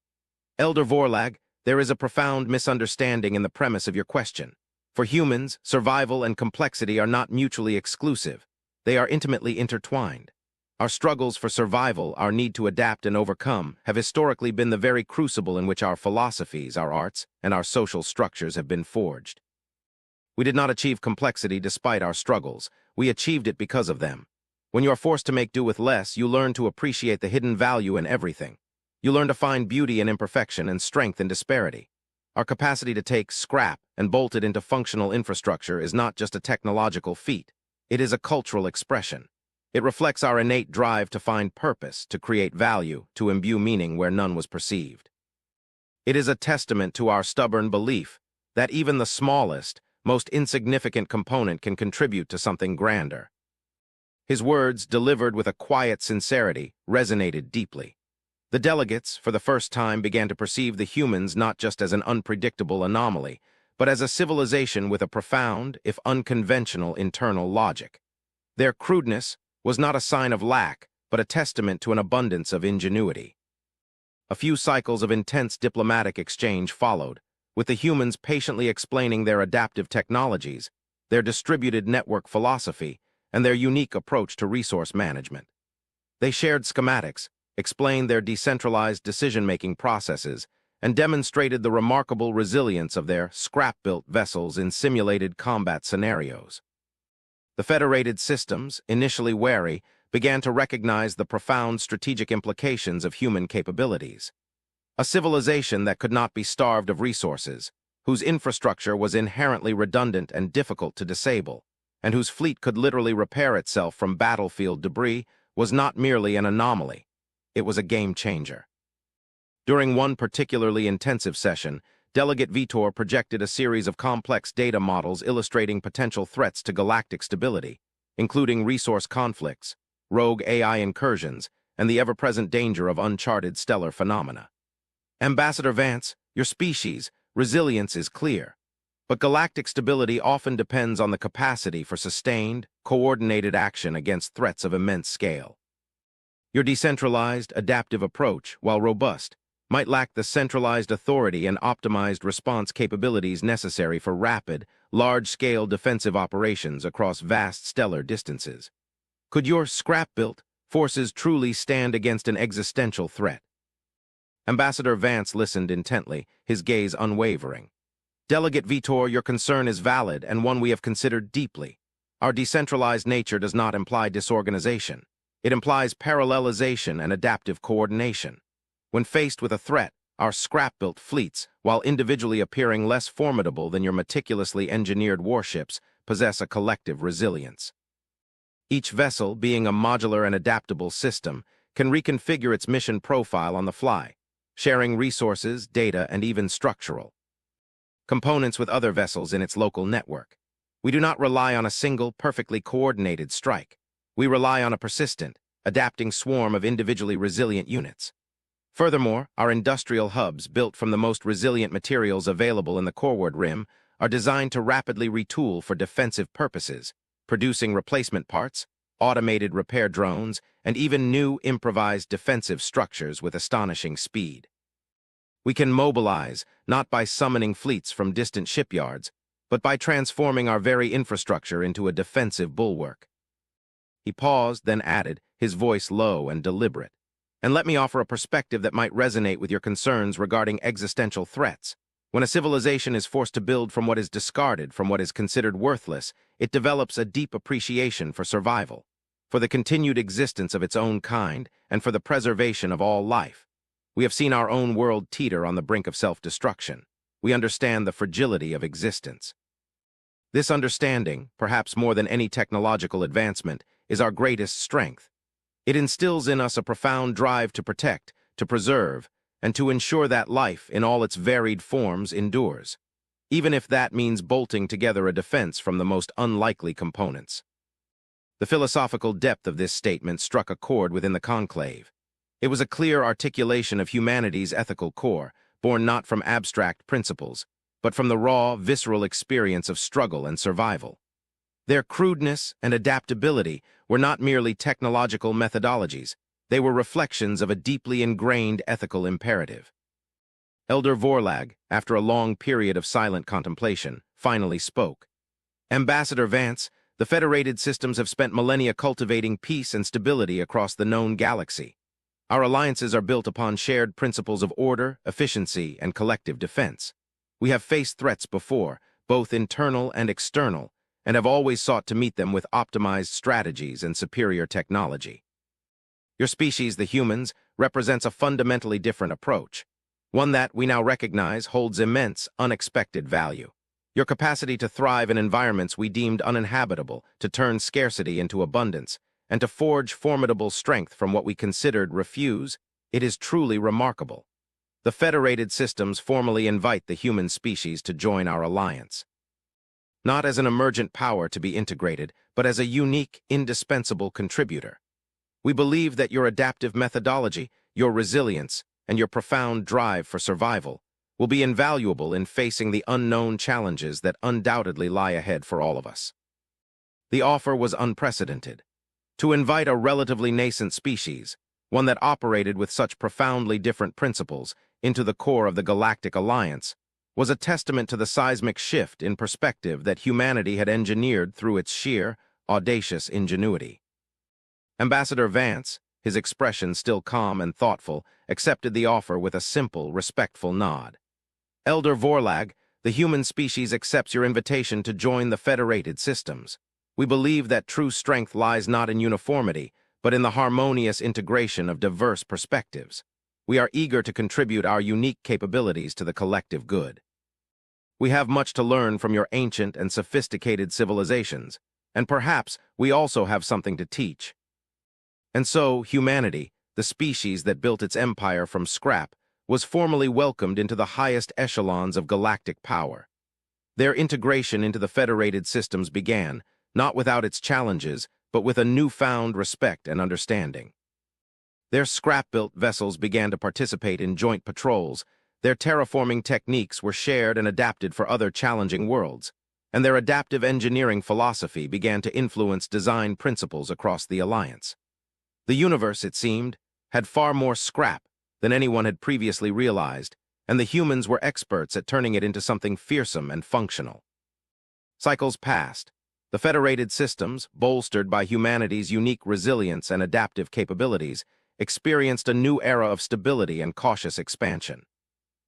Elder Vorlag, there is a profound misunderstanding in the premise of your question. For humans, survival and complexity are not mutually exclusive. They are intimately intertwined. Our struggles for survival, our need to adapt and overcome, have historically been the very crucible in which our philosophies, our arts, and our social structures have been forged. We did not achieve complexity despite our struggles. We achieved it because of them. When you are forced to make do with less, you learn to appreciate the hidden value in everything. You learn to find beauty in imperfection and strength in disparity. Our capacity to take scrap and bolt it into functional infrastructure is not just a technological feat. It is a cultural expression. It reflects our innate drive to find purpose, to create value, to imbue meaning where none was perceived. It is a testament to our stubborn belief that even the smallest, most insignificant component can contribute to something grander. His words, delivered with a quiet sincerity, resonated deeply. The delegates, for the first time, began to perceive the humans not just as an unpredictable anomaly, but as a civilization with a profound, if unconventional, internal logic. Their crudeness was not a sign of lack, but a testament to an abundance of ingenuity. A few cycles of intense diplomatic exchange followed, with the humans patiently explaining their adaptive technologies, their distributed network philosophy, and their unique approach to resource management. They shared schematics, explained their decentralized decision-making processes, and demonstrated the remarkable resilience of their scrap-built vessels in simulated combat scenarios. The federated systems, initially wary, began to recognize the profound strategic implications of human capabilities. A civilization that could not be starved of resources, whose infrastructure was inherently redundant and difficult to disable, and whose fleet could literally repair itself from battlefield debris, was not merely an anomaly. It was a game-changer. During one particularly intensive session, Delegate Vitor projected a series of complex data models illustrating potential threats to galactic stability, including resource conflicts, rogue AI incursions, and the ever-present danger of uncharted stellar phenomena. Ambassador Vance, your species' resilience is clear, but galactic stability often depends on the capacity for sustained, coordinated action against threats of immense scale. Your decentralized, adaptive approach, while robust, might lack the centralized authority and optimized response capabilities necessary for rapid, large-scale defensive operations across vast stellar distances. Could your scrap-built forces truly stand against an existential threat? Ambassador Vance listened intently, his gaze unwavering. Delegate Vitor, your concern is valid and one we have considered deeply. Our decentralized nature does not imply disorganization. It implies parallelization and adaptive coordination. When faced with a threat, our scrap-built fleets, while individually appearing less formidable than your meticulously engineered warships, possess a collective resilience. Each vessel, being a modular and adaptable system, can reconfigure its mission profile on the fly, sharing resources, data, and even structural components with other vessels in its local network. We do not rely on a single, perfectly coordinated strike. We rely on a persistent, adapting swarm of individually resilient units. Furthermore, our industrial hubs, built from the most resilient materials available in the Coreward Rim, are designed to rapidly retool for defensive purposes, producing replacement parts, automated repair drones, and even new improvised defensive structures with astonishing speed. We can mobilize, not by summoning fleets from distant shipyards, but by transforming our very infrastructure into a defensive bulwark. He paused, then added, his voice low and deliberate. And let me offer a perspective that might resonate with your concerns regarding existential threats. When a civilization is forced to build from what is discarded, from what is considered worthless, it develops a deep appreciation for survival, for the continued existence of its own kind, and for the preservation of all life. We have seen our own world teeter on the brink of self-destruction. We understand the fragility of existence. This understanding, perhaps more than any technological advancement, is our greatest strength. It instills in us a profound drive to protect, to preserve, and to ensure that life, in all its varied forms, endures, even if that means bolting together a defense from the most unlikely components. The philosophical depth of this statement struck a chord within the conclave. It was a clear articulation of humanity's ethical core, born not from abstract principles, but from the raw, visceral experience of struggle and survival. Their crudeness and adaptability were not merely technological methodologies, they were reflections of a deeply ingrained ethical imperative. Elder Vorlag, after a long period of silent contemplation, finally spoke. Ambassador Vance, the Federated Systems have spent millennia cultivating peace and stability across the known galaxy. Our alliances are built upon shared principles of order, efficiency, and collective defense. We have faced threats before, both internal and external, and have always sought to meet them with optimized strategies and superior technology. Your species, the humans, represents a fundamentally different approach, one that we now recognize holds immense, unexpected value. Your capacity to thrive in environments we deemed uninhabitable, to turn scarcity into abundance, and to forge formidable strength from what we considered refuse, it is truly remarkable. The Federated Systems formally invite the human species to join our alliance. Not as an emergent power to be integrated, but as a unique, indispensable contributor. We believe that your adaptive methodology, your resilience, and your profound drive for survival will be invaluable in facing the unknown challenges that undoubtedly lie ahead for all of us. The offer was unprecedented. To invite a relatively nascent species, one that operated with such profoundly different principles, into the core of the Galactic Alliance, was a testament to the seismic shift in perspective that humanity had engineered through its sheer, audacious ingenuity. Ambassador Vance, his expression still calm and thoughtful, accepted the offer with a simple, respectful nod. Elder Vorlag, the human species accepts your invitation to join the Federated Systems. We believe that true strength lies not in uniformity, but in the harmonious integration of diverse perspectives. We are eager to contribute our unique capabilities to the collective good. We have much to learn from your ancient and sophisticated civilizations, and perhaps we also have something to teach. And so, humanity, the species that built its empire from scrap, was formally welcomed into the highest echelons of galactic power. Their integration into the Federated Systems began, not without its challenges, but with a newfound respect and understanding. Their scrap-built vessels began to participate in joint patrols, their terraforming techniques were shared and adapted for other challenging worlds, and their adaptive engineering philosophy began to influence design principles across the Alliance. The universe, it seemed, had far more scrap than anyone had previously realized, and the humans were experts at turning it into something fearsome and functional. Cycles passed. The Federated Systems, bolstered by humanity's unique resilience and adaptive capabilities, experienced a new era of stability and cautious expansion.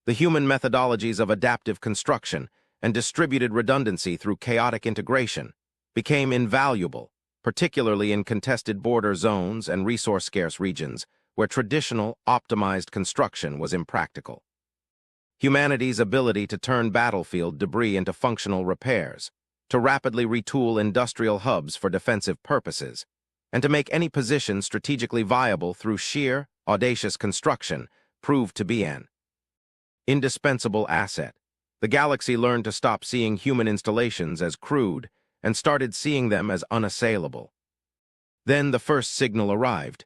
The human methodologies of adaptive construction and distributed redundancy through chaotic integration became invaluable, particularly in contested border zones and resource-scarce regions where traditional, optimized construction was impractical. Humanity's ability to turn battlefield debris into functional repairs, to rapidly retool industrial hubs for defensive purposes, and to make any position strategically viable through sheer, audacious construction proved to be an indispensable asset. The galaxy learned to stop seeing human installations as crude and started seeing them as unassailable. Then the first signal arrived.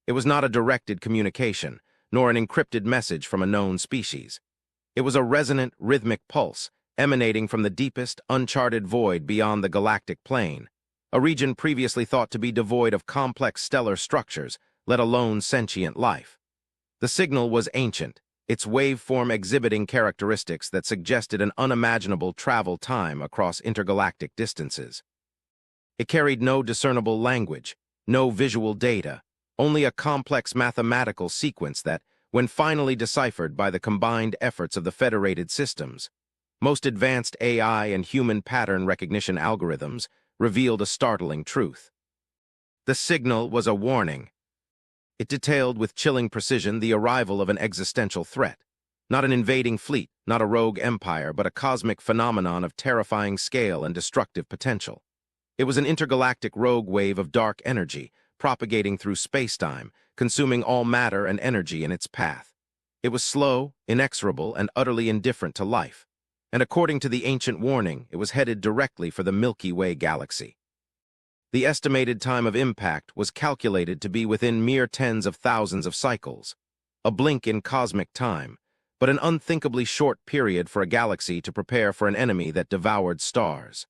It was not a directed communication, nor an encrypted message from a known species. It was a resonant, rhythmic pulse emanating from the deepest, uncharted void beyond the galactic plane, a region previously thought to be devoid of complex stellar structures, let alone sentient life. The signal was ancient, its waveform exhibiting characteristics that suggested an unimaginable travel time across intergalactic distances. It carried no discernible language, no visual data, only a complex mathematical sequence that, when finally deciphered by the combined efforts of the federated systems, most advanced AI and human pattern recognition algorithms, revealed a startling truth. The signal was a warning. It detailed with chilling precision the arrival of an existential threat. Not an invading fleet, not a rogue empire, but a cosmic phenomenon of terrifying scale and destructive potential. It was an intergalactic rogue wave of dark energy, propagating through spacetime, consuming all matter and energy in its path. It was slow, inexorable, and utterly indifferent to life. And according to the ancient warning, it was headed directly for the Milky Way galaxy. The estimated time of impact was calculated to be within mere tens of thousands of cycles, a blink in cosmic time, but an unthinkably short period for a galaxy to prepare for an enemy that devoured stars.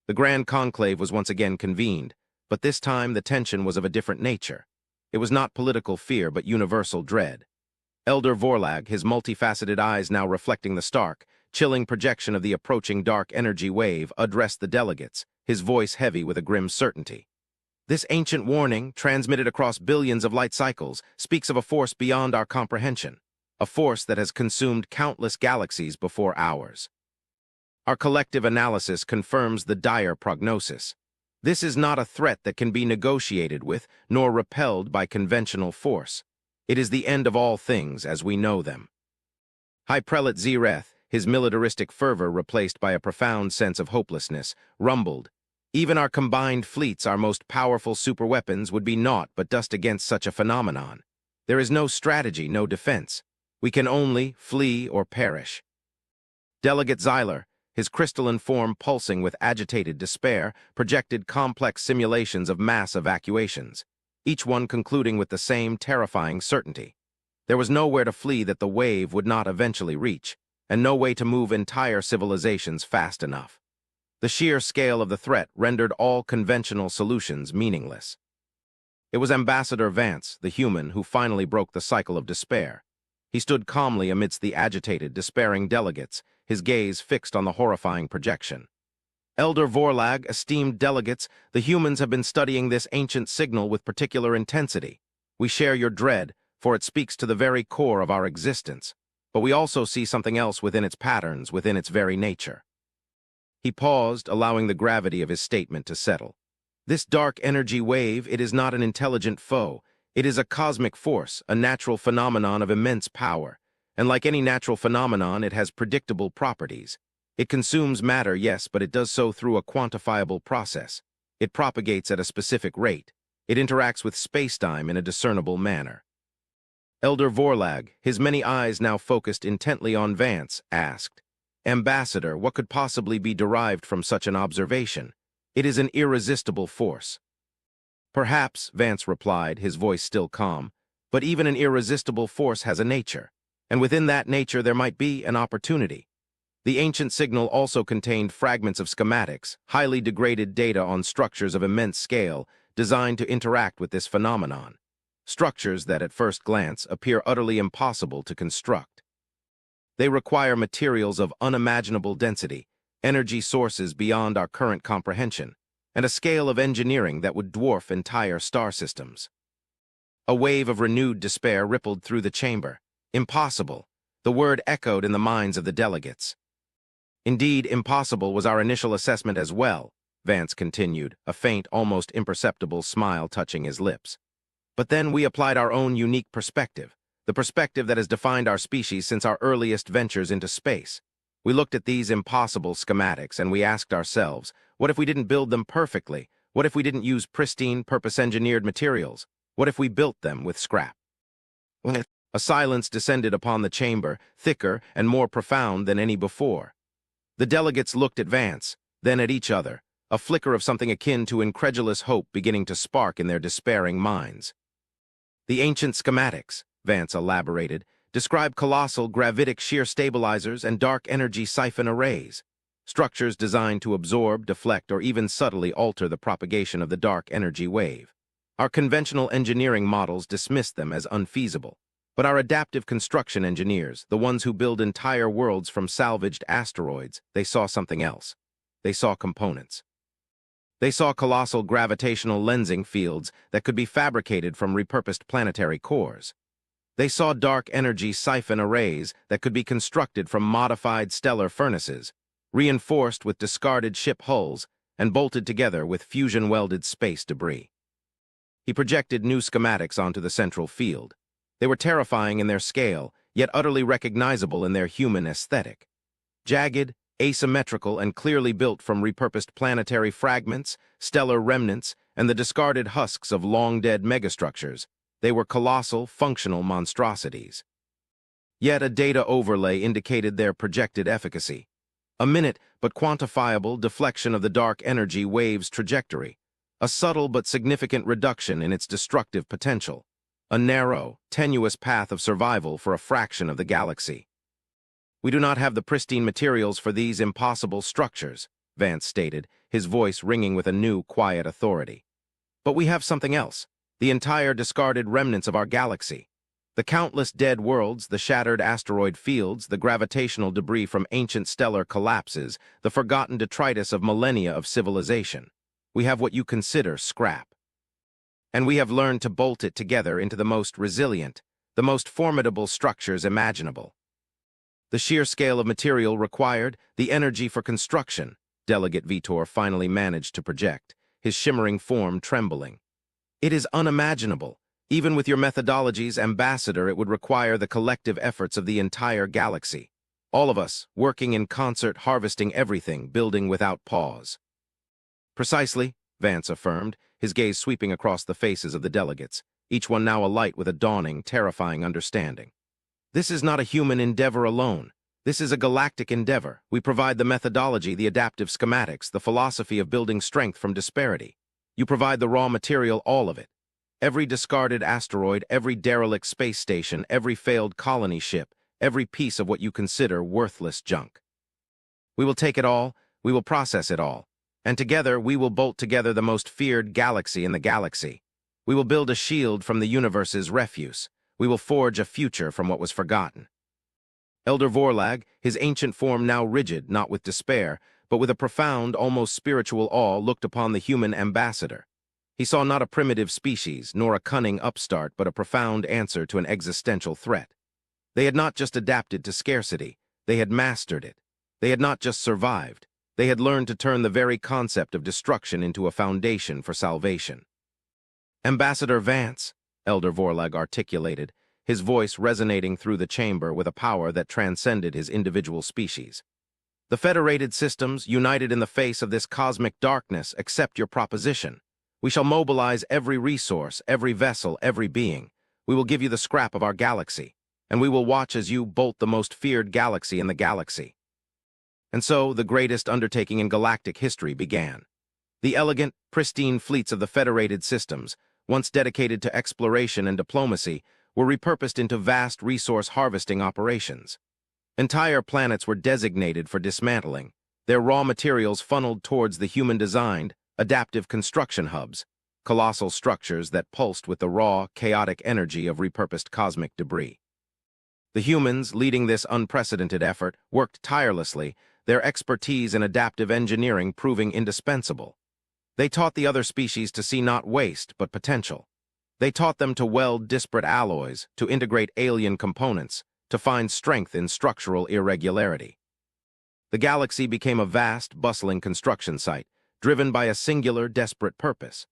The Grand Conclave was once again convened, but this time the tension was of a different nature. It was not political fear, but universal dread. Elder Vorlag, his multifaceted eyes now reflecting the stark, chilling projection of the approaching dark energy wave, addressed the delegates, his voice heavy with a grim certainty. This ancient warning, transmitted across billions of light cycles, speaks of a force beyond our comprehension, a force that has consumed countless galaxies before ours. Our collective analysis confirms the dire prognosis. This is not a threat that can be negotiated with, nor repelled by conventional force. It is the end of all things as we know them. High Prelate Zereth, his militaristic fervor replaced by a profound sense of hopelessness, rumbled, "Even our combined fleets, our most powerful superweapons, would be naught but dust against such a phenomenon. There is no strategy, no defense. We can only flee or perish." Delegate Xyler, his crystalline form pulsing with agitated despair, projected complex simulations of mass evacuations, each one concluding with the same terrifying certainty. There was nowhere to flee that the wave would not eventually reach, and no way to move entire civilizations fast enough. The sheer scale of the threat rendered all conventional solutions meaningless. It was Ambassador Vance, the human, who finally broke the cycle of despair. He stood calmly amidst the agitated, despairing delegates, his gaze fixed on the horrifying projection. "Elder Vorlag, esteemed delegates, the humans have been studying this ancient signal with particular intensity. We share your dread, for it speaks to the very core of our existence. But we also see something else within its patterns, within its very nature." He paused, allowing the gravity of his statement to settle. "This dark energy wave, it is not an intelligent foe. It is a cosmic force, a natural phenomenon of immense power. And like any natural phenomenon, it has predictable properties. It consumes matter, yes, but it does so through a quantifiable process. It propagates at a specific rate. It interacts with spacetime in a discernible manner." Elder Vorlag, his many eyes now focused intently on Vance, asked, "Ambassador, what could possibly be derived from such an observation? It is an irresistible force." "Perhaps," Vance replied, his voice still calm, "but even an irresistible force has a nature, and within that nature there might be an opportunity." The ancient signal also contained fragments of schematics, highly degraded data on structures of immense scale, designed to interact with this phenomenon. Structures that, at first glance, appear utterly impossible to construct. They require materials of unimaginable density, energy sources beyond our current comprehension, and a scale of engineering that would dwarf entire star systems. A wave of renewed despair rippled through the chamber. Impossible. The word echoed in the minds of the delegates. "Indeed, impossible was our initial assessment as well," Vance continued, a faint, almost imperceptible smile touching his lips. "But then we applied our own unique perspective, the perspective that has defined our species since our earliest ventures into space. We looked at these impossible schematics and we asked ourselves, what if we didn't build them perfectly? What if we didn't use pristine, purpose-engineered materials? What if we built them with scrap?" A silence descended upon the chamber, thicker and more profound than any before. The delegates looked at Vance, then at each other, a flicker of something akin to incredulous hope beginning to spark in their despairing minds. "The ancient schematics," Vance elaborated, "describe colossal gravitic shear stabilizers and dark energy siphon arrays, structures designed to absorb, deflect, or even subtly alter the propagation of the dark energy wave. Our conventional engineering models dismissed them as unfeasible. But our adaptive construction engineers, the ones who build entire worlds from salvaged asteroids, they saw something else. They saw components. They saw colossal gravitational lensing fields that could be fabricated from repurposed planetary cores. They saw dark energy siphon arrays that could be constructed from modified stellar furnaces, reinforced with discarded ship hulls, and bolted together with fusion-welded space debris. He projected new schematics onto the central field. They were terrifying in their scale, yet utterly recognizable in their human aesthetic. Jagged, asymmetrical, and clearly built from repurposed planetary fragments, stellar remnants, and the discarded husks of long-dead megastructures, they were colossal, functional monstrosities. Yet a data overlay indicated their projected efficacy. A minute but quantifiable deflection of the dark energy wave's trajectory, a subtle but significant reduction in its destructive potential, a narrow, tenuous path of survival for a fraction of the galaxy. "We do not have the pristine materials for these impossible structures," Vance stated, his voice ringing with a new, quiet authority. "But we have something else, the entire discarded remnants of our galaxy. The countless dead worlds, the shattered asteroid fields, the gravitational debris from ancient stellar collapses, the forgotten detritus of millennia of civilization. We have what you consider scrap. And we have learned to bolt it together into the most resilient, the most formidable structures imaginable. The sheer scale of material required, the energy for construction," Delegate Vitor finally managed to project, his shimmering form trembling. "It is unimaginable. Even with your methodologies, Ambassador, it would require the collective efforts of the entire galaxy. All of us, working in concert, harvesting everything, building without pause." "Precisely," Vance affirmed, his gaze sweeping across the faces of the delegates, each one now alight with a dawning, terrifying understanding. "This is not a human endeavor alone. This is a galactic endeavor. We provide the methodology, the adaptive schematics, the philosophy of building strength from disparity. You provide the raw material, all of it. Every discarded asteroid, every derelict space station, every failed colony ship, every piece of what you consider worthless junk. We will take it all, we will process it all, and together we will bolt together the most feared galaxy in the galaxy. We will build a shield from the universe's refuse. We will forge a future from what was forgotten." Elder Vorlag, his ancient form now rigid, not with despair, but with a profound, almost spiritual awe, looked upon the human ambassador. He saw not a primitive species, nor a cunning upstart, but a profound answer to an existential threat. They had not just adapted to scarcity, they had mastered it. They had not just survived, they had learned to turn the very concept of destruction into a foundation for salvation. "Ambassador Vance," Elder Vorlag articulated, his voice resonating through the chamber with a power that transcended his individual species. "The federated systems, united in the face of this cosmic darkness, accept your proposition. We shall mobilize every resource, every vessel, every being. We will give you the scrap of our galaxy, and we will watch as you bolt the most feared galaxy in the galaxy." And so the greatest undertaking in galactic history began. The elegant, pristine fleets of the federated systems, once dedicated to exploration and diplomacy, were repurposed into vast resource harvesting operations. Entire planets were designated for dismantling, their raw materials funneled towards the human-designed, adaptive construction hubs, colossal structures that pulsed with the raw, chaotic energy of repurposed cosmic debris. The humans, leading this unprecedented effort, worked tirelessly, their expertise in adaptive engineering proving indispensable. They taught the other species to see not waste, but potential. They taught them to weld disparate alloys, to integrate alien components, to find strength in structural irregularity. The galaxy became a vast, bustling construction site, driven by a singular, desperate purpose.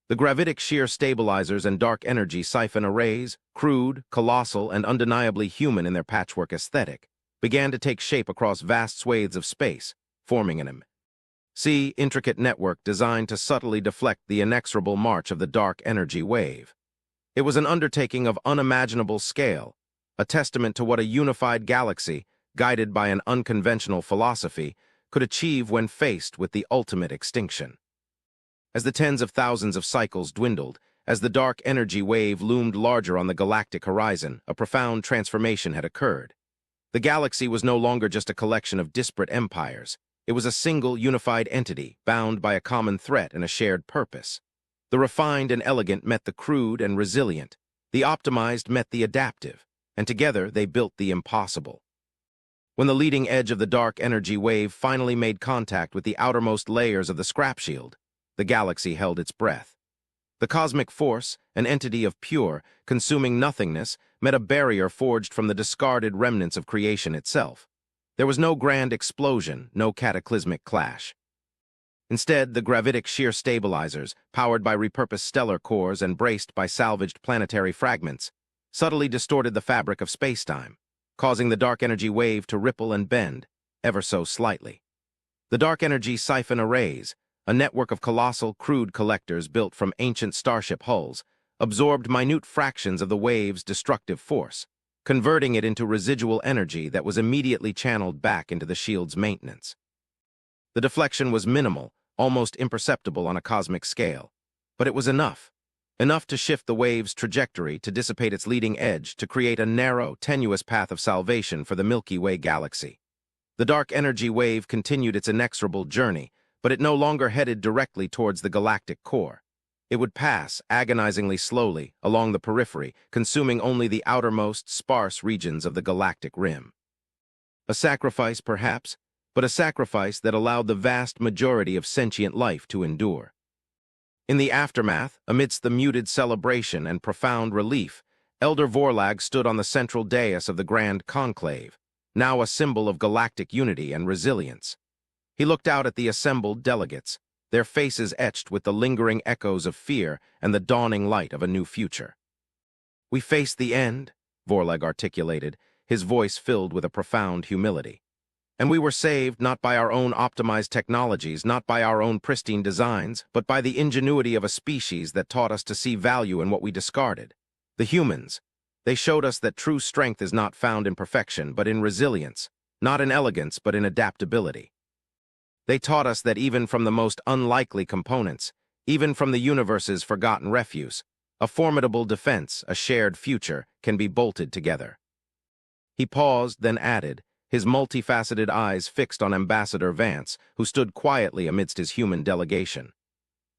The gravitic shear stabilizers and dark energy siphon arrays, crude, colossal, and undeniably human in their patchwork aesthetic, began to take shape across vast swathes of space, forming an intricate network designed to subtly deflect the inexorable march of the dark energy wave. It was an undertaking of unimaginable scale, a testament to what a unified galaxy, guided by an unconventional philosophy, could achieve when faced with the ultimate extinction. As the tens of thousands of cycles dwindled, as the dark energy wave loomed larger on the galactic horizon, a profound transformation had occurred. The galaxy was no longer just a collection of disparate empires. It was a single, unified entity, bound by a common threat and a shared purpose. The refined and elegant met the crude and resilient. The optimized met the adaptive, and together they built the impossible. When the leading edge of the dark energy wave finally made contact with the outermost layers of the scrap shield, the galaxy held its breath. The cosmic force, an entity of pure, consuming nothingness, met a barrier forged from the discarded remnants of creation itself. There was no grand explosion, no cataclysmic clash. Instead, the gravitic shear stabilizers, powered by repurposed stellar cores and braced by salvaged planetary fragments, subtly distorted the fabric of spacetime, causing the dark energy wave to ripple and bend, ever so slightly. The dark energy siphon arrays, a network of colossal, crude collectors built from ancient starship hulls, absorbed minute fractions of the wave's destructive force, converting it into residual energy that was immediately channeled back into the shield's maintenance. The deflection was minimal, almost imperceptible on a cosmic scale, but it was enough to shift the wave's trajectory, to dissipate its leading edge, to create a narrow, tenuous path of salvation for the Milky Way galaxy. The dark energy wave continued its inexorable journey, but it no longer headed directly towards the galactic core. It would pass, agonizingly slowly, along the periphery, consuming only the outermost, sparse regions of the galactic rim. A sacrifice, perhaps, but a sacrifice that allowed the vast majority of sentient life to endure. In the aftermath, amidst the muted celebration and profound relief, Elder Vorlag stood on the central dais of the Grand Conclave, now a symbol of galactic unity and resilience. He looked out at the assembled delegates, their faces etched with the lingering echoes of fear and the dawning light of a new future. "We face the end," Vorlag articulated, his voice filled with a profound humility. "And we were saved not by our own optimized technologies, not by our own pristine designs, but by the ingenuity of a species that taught us to see value in what we discarded. The humans. They showed us that true strength is not found in perfection, but in resilience, not in elegance, but in adaptability. They taught us that even from the most unlikely components, even from the universe's forgotten refuse, a formidable defense, a shared future, can be bolted together." He paused, then added, his multifaceted eyes fixed on Ambassador Vance, who stood quietly amidst his human delegation.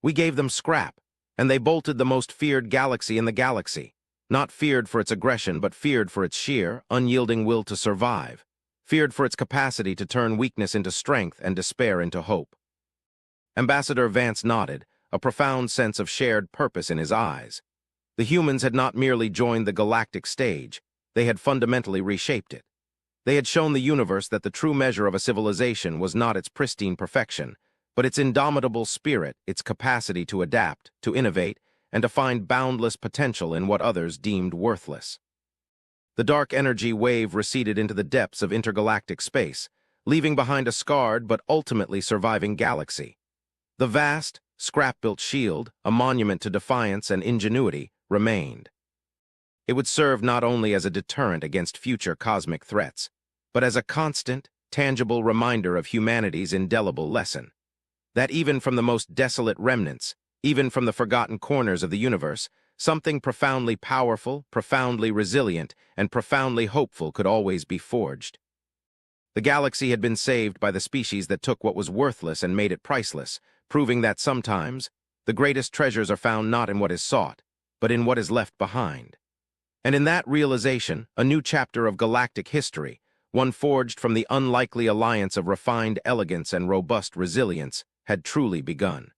"We gave them scrap, and they bolted the most feared galaxy in the galaxy, not feared for its aggression, but feared for its sheer, unyielding will to survive, feared for its capacity to turn weakness into strength and despair into hope." Ambassador Vance nodded, a profound sense of shared purpose in his eyes. The humans had not merely joined the galactic stage, they had fundamentally reshaped it. They had shown the universe that the true measure of a civilization was not its pristine perfection, but its indomitable spirit, its capacity to adapt, to innovate, and to find boundless potential in what others deemed worthless. The dark energy wave receded into the depths of intergalactic space, leaving behind a scarred but ultimately surviving galaxy. The vast, scrap-built shield, a monument to defiance and ingenuity, remained. It would serve not only as a deterrent against future cosmic threats, but as a constant, tangible reminder of humanity's indelible lesson. That even from the most desolate remnants, even from the forgotten corners of the universe, something profoundly powerful, profoundly resilient, and profoundly hopeful could always be forged. The galaxy had been saved by the species that took what was worthless and made it priceless, proving that sometimes the greatest treasures are found not in what is sought, but in what is left behind. And in that realization, a new chapter of galactic history, one forged from the unlikely alliance of refined elegance and robust resilience, had truly begun.